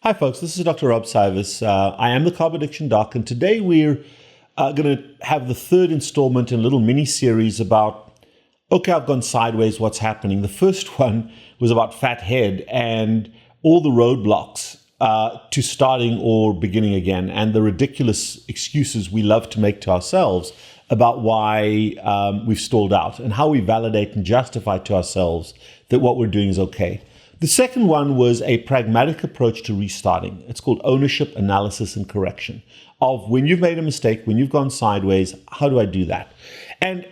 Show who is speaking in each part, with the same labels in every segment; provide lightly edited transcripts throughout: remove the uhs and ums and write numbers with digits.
Speaker 1: Hi folks, this is Dr. Rob CYWES. I am the carbaddiction doc, and today we're going to have the third installment in a little mini-series about, okay, I've gone sideways, what's happening? The first one was about FATHEAD and all the roadblocks to starting or beginning again, and the ridiculous excuses we love to make to ourselves about why we've stalled out, and how we validate and justify to ourselves that what we're doing is okay. The second one was a pragmatic approach to restarting. It's called ownership, analysis, and correction of when you've made a mistake, when you've gone sideways, how do I do that? And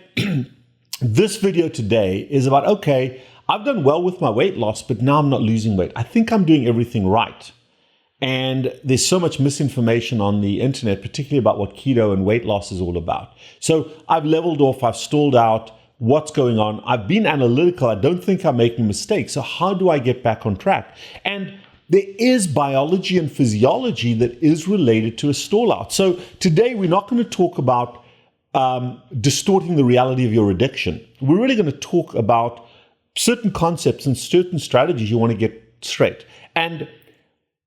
Speaker 1: this video today is about, okay, I've done well with my weight loss, but now I'm not losing weight. I think I'm doing everything right. And there's so much misinformation on the internet, particularly about what keto and weight loss is all about. So I've leveled off, I've stalled out. What's going on? I've been analytical. I don't think I'm making mistakes. So how do I get back on track? And there is biology and physiology that is related to a stall out. So today we're not going to talk about distorting the reality of your addiction. We're really going to talk about certain concepts and certain strategies you want to get straight. And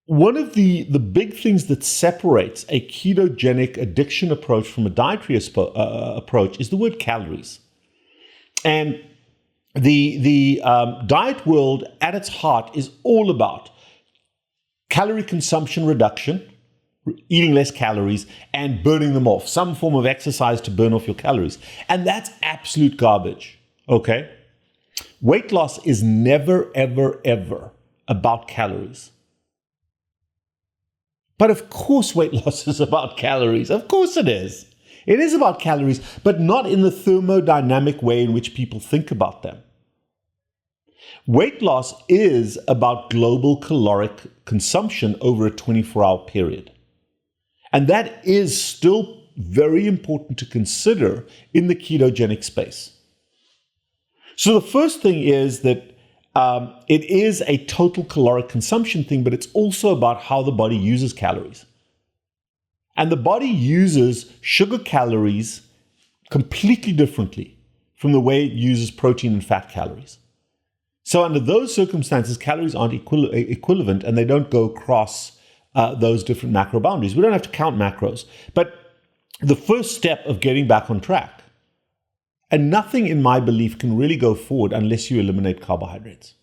Speaker 1: one of the big things that separates a ketogenic addiction approach from a dietary approach is the word calories. And the diet world at its heart is all about calorie consumption reduction, eating less calories, and burning them off, some form of exercise to burn off your calories. And that's absolute garbage, okay? Weight loss is never, ever, ever about calories. But of course weight loss is about calories. Of course it is. It is about calories, but not in the thermodynamic way in which people think about them. Weight loss is about global caloric consumption over a 24-hour period. And that is still very important to consider in the ketogenic space. So the first thing is that it is a total caloric consumption thing, but it's also about how the body uses calories. And the body uses sugar calories completely differently from the way it uses protein and fat calories. So under those circumstances, calories aren't equivalent, and they don't go across those different macro boundaries. We don't have to count macros. But the first step of getting back on track, and nothing in my belief can really go forward unless you eliminate carbohydrates.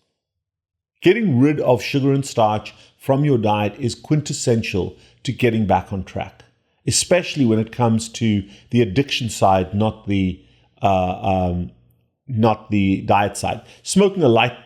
Speaker 1: Getting rid of sugar and starch from your diet is quintessential to getting back on track, especially when it comes to the addiction side, not the diet side. Smoking a light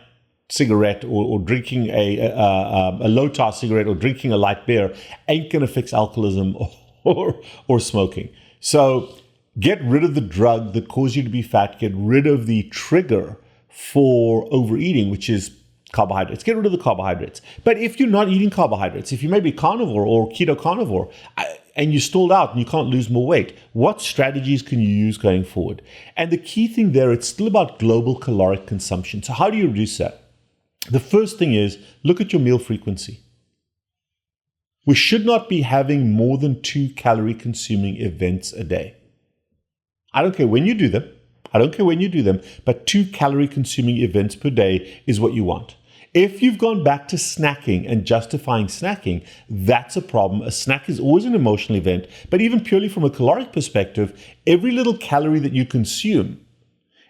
Speaker 1: cigarette or drinking a low-tar cigarette or drinking a light beer ain't going to fix alcoholism or smoking. So get rid of the drug that caused you to be fat. Get rid of the trigger for overeating, which is carbohydrates. Get rid of the carbohydrates. But if you're not eating carbohydrates, if you may be carnivore or keto carnivore, and you stalled out and you can't lose more weight, what strategies can you use going forward? And the key thing there, it's still about global caloric consumption. So how do you reduce that? The first thing is look at your meal frequency. We should not be having more than 2 calorie consuming events a day. I don't care when you do them. But 2 calorie consuming events per day is what you want. If you've gone back to snacking and justifying snacking, that's a problem. A snack is always an emotional event, but even purely from a caloric perspective, every little calorie that you consume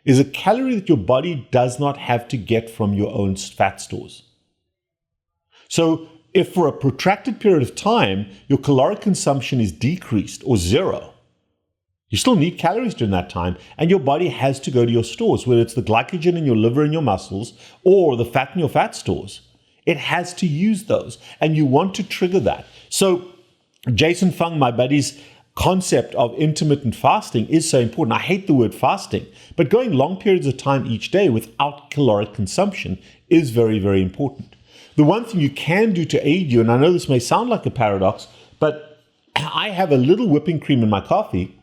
Speaker 1: is a calorie that your body does not have to get from your own fat stores. So if for a protracted period of time, your caloric consumption is decreased or zero, you still need calories during that time, and your body has to go to your stores, whether it's the glycogen in your liver and your muscles or the fat in your fat stores. It has to use those, and you want to trigger that. So Jason Fung, my buddy's concept of intermittent fasting is so important. I hate the word fasting, but going long periods of time each day without caloric consumption is very, very important. The one thing you can do to aid you, and I know this may sound like a paradox, but I have a little whipping cream in my coffee.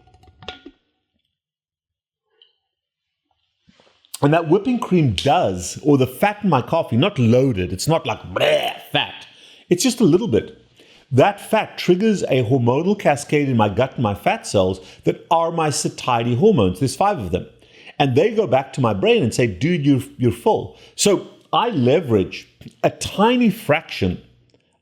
Speaker 1: And that whipping cream does, or the fat in my coffee, not loaded, it's not like fat, it's just a little bit. That fat triggers a hormonal cascade in my gut and my fat cells that are my satiety hormones. There's 5 of them. And they go back to my brain and say, dude, you're full. So I leverage a tiny fraction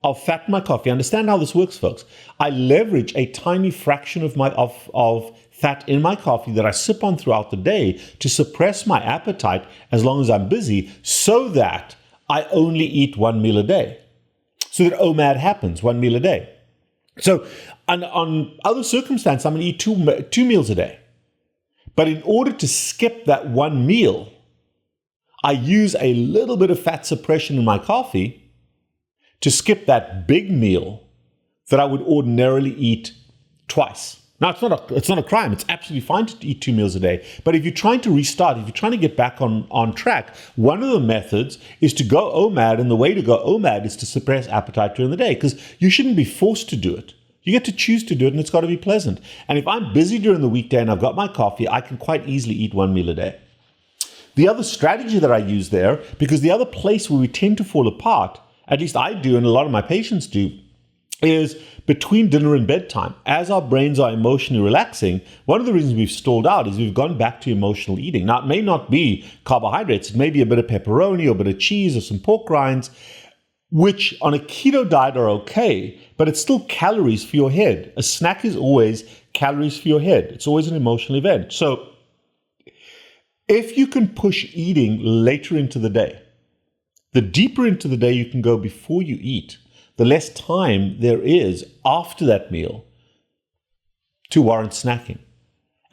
Speaker 1: of fat in my coffee. Understand how this works, folks. I leverage a tiny fraction of fat in my coffee that I sip on throughout the day to suppress my appetite as long as I'm busy, so that I only eat one meal a day. So that OMAD happens, one meal a day. So on other circumstances, I'm going to eat two meals a day. But in order to skip that one meal, I use a little bit of fat suppression in my coffee to skip that big meal that I would ordinarily eat twice. Now, it's not a crime. It's absolutely fine to eat 2 meals a day. But if you're trying to restart, if you're trying to get back on track, one of the methods is to go OMAD. And the way to go OMAD is to suppress appetite during the day, because you shouldn't be forced to do it. You get to choose to do it, and it's got to be pleasant. And if I'm busy during the weekday and I've got my coffee, I can quite easily eat 1 meal a day. The other strategy that I use there, because the other place where we tend to fall apart, at least I do and a lot of my patients do, is between dinner and bedtime. As our brains are emotionally relaxing, one of the reasons we've stalled out is we've gone back to emotional eating. Now, it may not be carbohydrates. It may be a bit of pepperoni or a bit of cheese or some pork rinds, which on a keto diet are okay, but it's still calories for your head. A snack is always calories for your head. It's always an emotional event. So if you can push eating later into the day, the deeper into the day you can go before you eat, the less time there is after that meal to warrant snacking.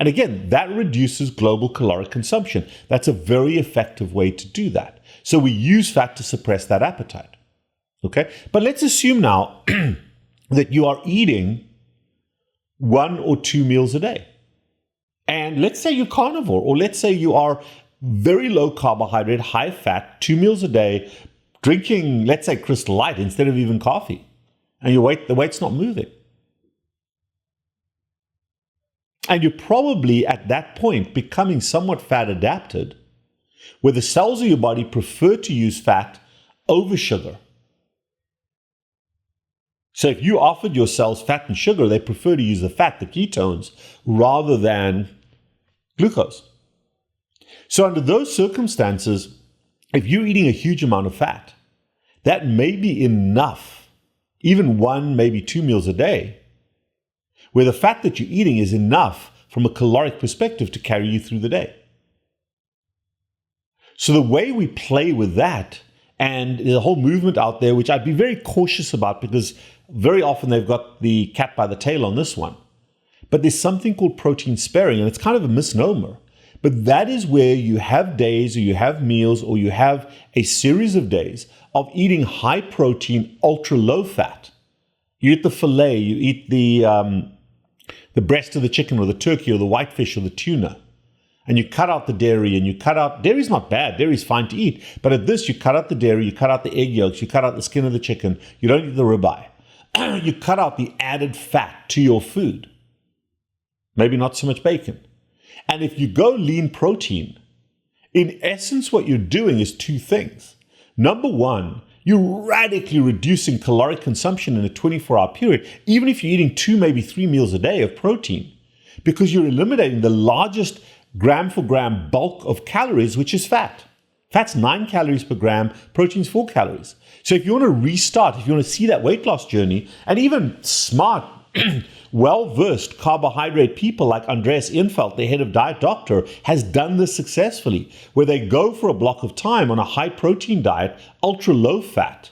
Speaker 1: And again, that reduces global caloric consumption. That's a very effective way to do that. So we use fat to suppress that appetite. Okay? But let's assume now that you are eating 1 or 2 meals a day. And let's say you're carnivore, or let's say you are very low carbohydrate, high fat, 2 meals a day, drinking, let's say, Crystal Light instead of even coffee, and the weight's not moving. And you're probably at that point becoming somewhat fat adapted, where the cells of your body prefer to use fat over sugar. So if you offered your cells fat and sugar, they prefer to use the fat, the ketones, rather than glucose. So under those circumstances, if you're eating a huge amount of fat, that may be enough, even 1, maybe 2 meals a day, where the fat that you're eating is enough from a caloric perspective to carry you through the day. So the way we play with that, and there's a whole movement out there, which I'd be very cautious about, because very often they've got the cat by the tail on this one. But there's something called protein sparing, and it's kind of a misnomer. But that is where you have days, or you have meals, or you have a series of days of eating high protein, ultra low fat. You eat the filet, you eat the breast of the chicken or the turkey or the whitefish or the tuna. And you cut out the dairy, and you cut out, dairy's not bad, dairy's fine to eat. But at this, you cut out the dairy, you cut out the egg yolks, you cut out the skin of the chicken, you don't eat the ribeye. You cut out the added fat to your food. Maybe not so much bacon. And if you go lean protein, in essence, what you're doing is 2 things. Number one, you're radically reducing caloric consumption in a 24-hour period, even if you're eating 2, maybe 3 meals a day of protein, because you're eliminating the largest gram for gram bulk of calories, which is fat. Fat's 9 calories per gram, protein's 4 calories. So if you want to restart, if you want to see that weight loss journey, and even smart, well-versed carbohydrate people like Andreas Infeld, the head of Diet Doctor, has done this successfully, where they go for a block of time on a high-protein diet, ultra-low fat,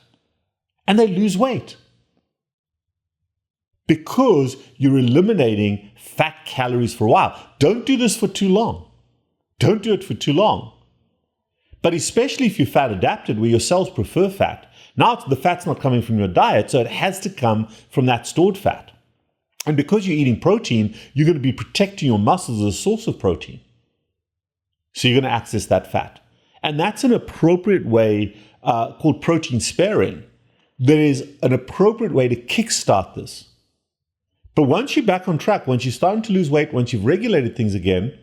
Speaker 1: and they lose weight. Because you're eliminating fat calories for a while. Don't do this for too long. Don't do it for too long. But especially if you're fat adapted, where your cells prefer fat, now the fat's not coming from your diet, so it has to come from that stored fat. And because you're eating protein, you're going to be protecting your muscles as a source of protein. So you're going to access that fat. And that's an appropriate way called protein sparing. There is an appropriate way to kickstart this. But once you're back on track, once you're starting to lose weight, once you've regulated things again,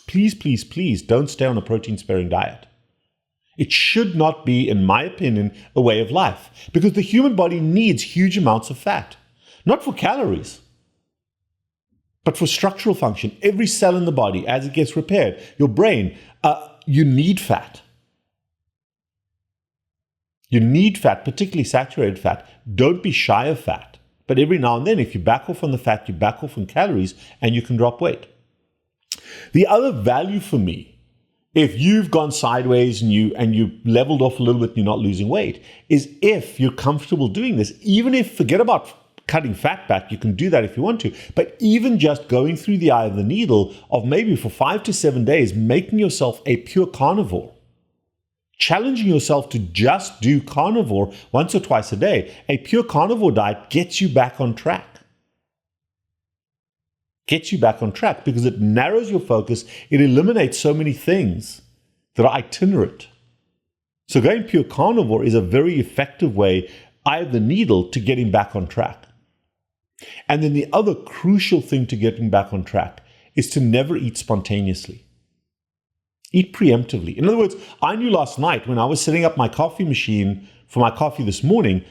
Speaker 1: please, please, please don't stay on a protein sparing diet. It should not be, in my opinion, a way of life, because the human body needs huge amounts of fat, not for calories, but for structural function. Every cell in the body, as it gets repaired, your brain, you need fat. You need fat, particularly saturated fat. Don't be shy of fat. But every now and then, if you back off on the fat, you back off on calories, and you can drop weight. The other value for me, if you've gone sideways and you leveled off a little bit and you're not losing weight, is if you're comfortable doing this, even if, forget about cutting fat back, you can do that if you want to, but even just going through the eye of the needle of maybe for 5 to 7 days, making yourself a pure carnivore, challenging yourself to just do carnivore once or twice a day, a pure carnivore diet gets you back on track. Gets you back on track because it narrows your focus. It eliminates so many things that are itinerant. So going pure carnivore is a very effective way, eye of the needle, to getting back on track. And then the other crucial thing to getting back on track is to never eat spontaneously. Eat preemptively. In other words, I knew last night when I was setting up my coffee machine for my coffee this morning,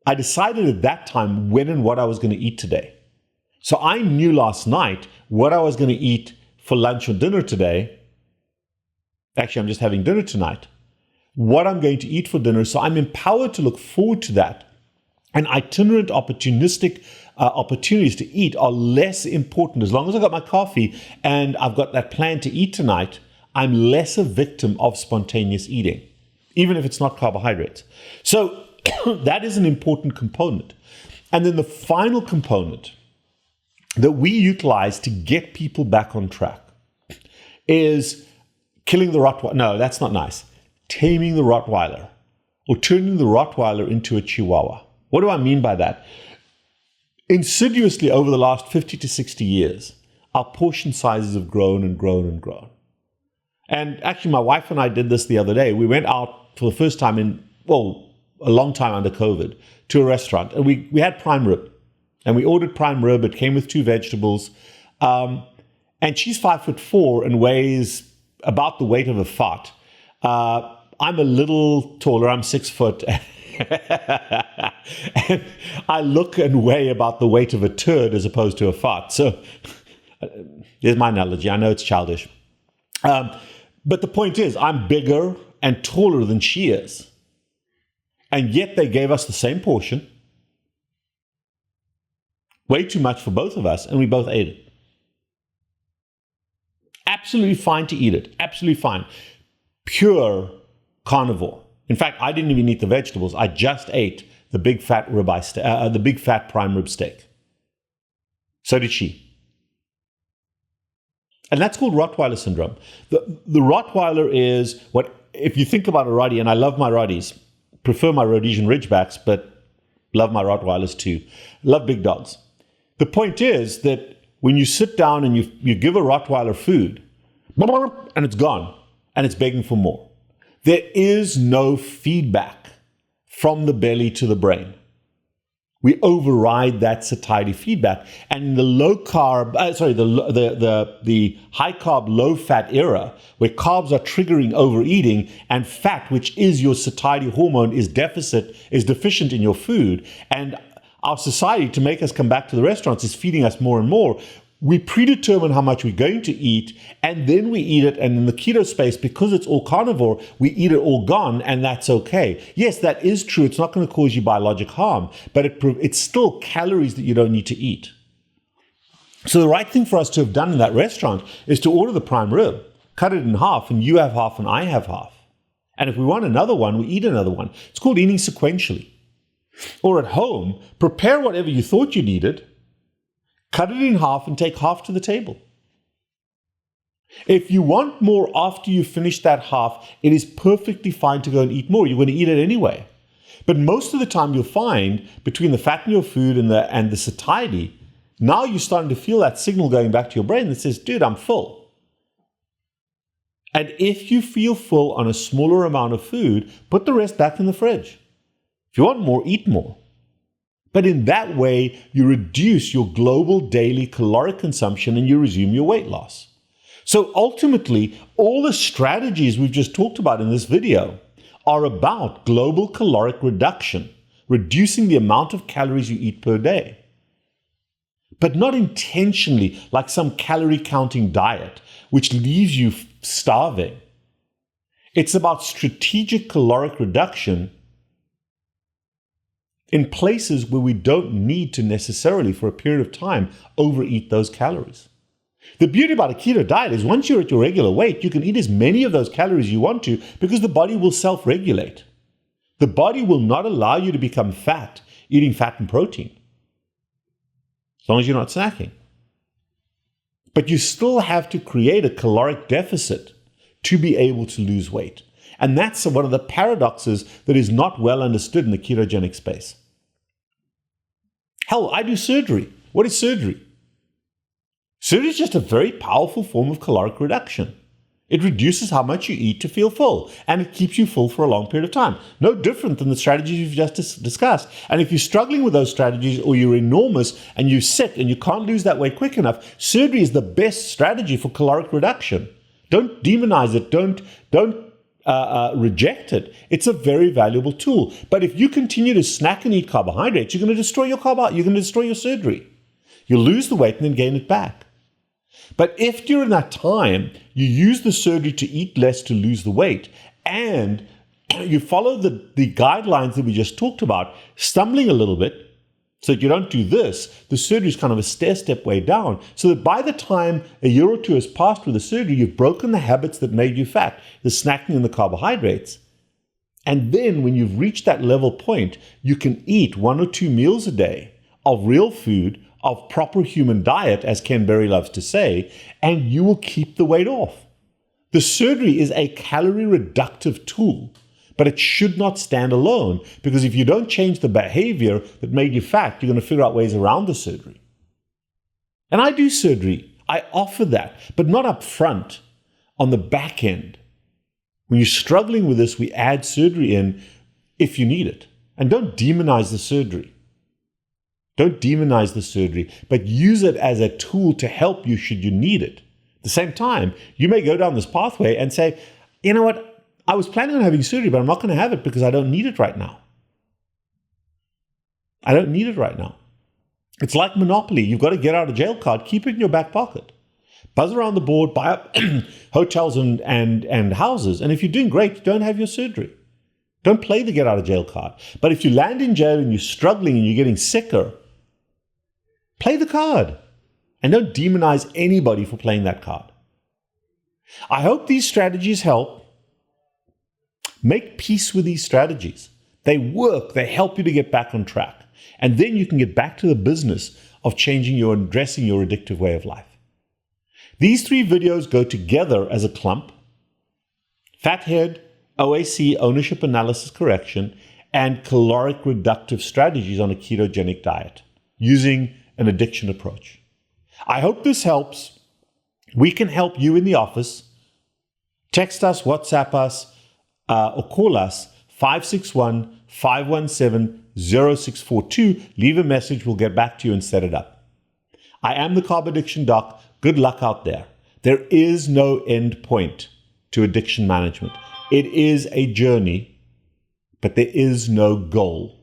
Speaker 1: I decided at that time when and what I was going to eat today. So I knew last night what I was going to eat for lunch or dinner today. Actually, I'm just having dinner tonight. What I'm going to eat for dinner. So I'm empowered to look forward to that. And itinerant, opportunistic opportunities to eat are less important. As long as I've got my coffee and I've got that plan to eat tonight, I'm less a victim of spontaneous eating, even if it's not carbohydrates. So that is an important component. And then the final component that we utilize to get people back on track is killing the Rottweiler. No, that's not nice. Taming the Rottweiler, or turning the Rottweiler into a Chihuahua. What do I mean by that? Insidiously over the last 50 to 60 years, our portion sizes have grown and grown and grown. And actually, my wife and I did this the other day. We went out for the first time in, a long time under COVID, to a restaurant. And we had prime rib. And we ordered prime rib. It came with 2 vegetables. And she's 5'4" and weighs about the weight of a fart. I'm a little taller. I'm 6 foot. And I look and weigh about the weight of a turd as opposed to a fart. So there's my analogy. I know it's childish. But the point is, I'm bigger and taller than she is. And yet they gave us the same portion. Way too much for both of us, and we both ate it. Absolutely fine to eat it. Absolutely fine. Pure carnivore. In fact, I didn't even eat the vegetables. I just ate the big fat the big fat prime rib steak. So did she. And that's called Rottweiler syndrome. The Rottweiler is what, if you think about a Rottie, and I love my Rotties, prefer my Rhodesian Ridgebacks, but love my Rottweilers too. Love big dogs. The point is that when you sit down and you give a Rottweiler food, and it's gone, and it's begging for more. There is no feedback from the belly to the brain. We override that satiety feedback. And in the the high carb, low fat era, where carbs are triggering overeating and fat, which is your satiety hormone, is deficient in your food, and our society, to make us come back to the restaurants, is feeding us more and more. We predetermine how much we're going to eat, and then we eat it. And in the keto space, because it's all carnivore, we eat it all gone, and that's okay. Yes, that is true. It's not going to cause you biologic harm, but it's still calories that you don't need to eat. So the right thing for us to have done in that restaurant is to order the prime rib, cut it in half, and you have half and I have half. And if we want another one, we eat another one. It's called eating sequentially. Or at home, prepare whatever you thought you needed, cut it in half, and take half to the table. If you want more after you finish that half, it is perfectly fine to go and eat more. You're going to eat it anyway. But most of the time you'll find, between the fat in your food and the satiety, now you're starting to feel that signal going back to your brain that says, dude, I'm full. And if you feel full on a smaller amount of food, put the rest back in the fridge. If you want more, eat more. But in that way, you reduce your global daily caloric consumption and you resume your weight loss. So ultimately, all the strategies we've just talked about in this video are about global caloric reduction, reducing the amount of calories you eat per day. But not intentionally, like some calorie counting diet, which leaves you starving. It's about strategic caloric reduction in places where we don't need to necessarily, for a period of time, overeat those calories. The beauty about a keto diet is once you're at your regular weight, you can eat as many of those calories you want to because the body will self-regulate. The body will not allow you to become fat eating fat and protein, as long as you're not snacking. But you still have to create a caloric deficit to be able to lose weight. And that's one of the paradoxes that is not well understood in the ketogenic space. Hell, I do surgery. What is surgery? Surgery is just a very powerful form of caloric reduction. It reduces how much you eat to feel full, and it keeps you full for a long period of time. No different than the strategies you've just discussed. And if you're struggling with those strategies, or you're enormous and you sit and you can't lose that weight quick enough, surgery is the best strategy for caloric reduction. Don't demonize it. Don't reject it. It's a very valuable tool. But if you continue to snack and eat carbohydrates, you're going to destroy your you're going to destroy your surgery. You'll lose the weight and then gain it back. But if during that time you use the surgery to eat less to lose the weight, and you follow the guidelines that we just talked about, stumbling a little bit, so that you don't do this, the surgery is kind of a stair-step way down, so that by the time a year or two has passed with the surgery, you've broken the habits that made you fat, the snacking and the carbohydrates. And then when you've reached that level point, you can eat 1 or 2 meals a day of real food, of proper human diet, as Ken Berry loves to say, and you will keep the weight off. The surgery is a calorie reductive tool, but it should not stand alone, because if you don't change the behavior that made you fat, you're going to figure out ways around the surgery. And I do surgery. I offer that, but not up front, on the back end. When you're struggling with this, we add surgery in if you need it. And don't demonize the surgery. Don't demonize the surgery, but use it as a tool to help you should you need it. At the same time, you may go down this pathway and say, you know what, I was planning on having surgery, but I'm not going to have it because I don't need it right now. I don't need it right now. It's like Monopoly. You've got a get out of jail card. Keep it in your back pocket. Buzz around the board, buy up hotels and houses. And if you're doing great, don't have your surgery. Don't play the get out of jail card. But if you land in jail and you're struggling and you're getting sicker, play the card. And don't demonize anybody for playing that card. I hope these strategies help. Make peace with these strategies. They work. They help you to get back on track. And then you can get back to the business of changing your and addressing your addictive way of life. These 3 videos go together as a clump. FATHEAD, OAC, ownership analysis correction, and caloric reductive strategies on a ketogenic diet using an addiction approach. I hope this helps. We can help you in the office. Text us, WhatsApp us, or call us 561-517-0642. Leave a message. We'll get back to you and set it up. I am the Carb Addiction Doc. Good luck out there. There is no end point to addiction management. It is a journey, but there is no goal.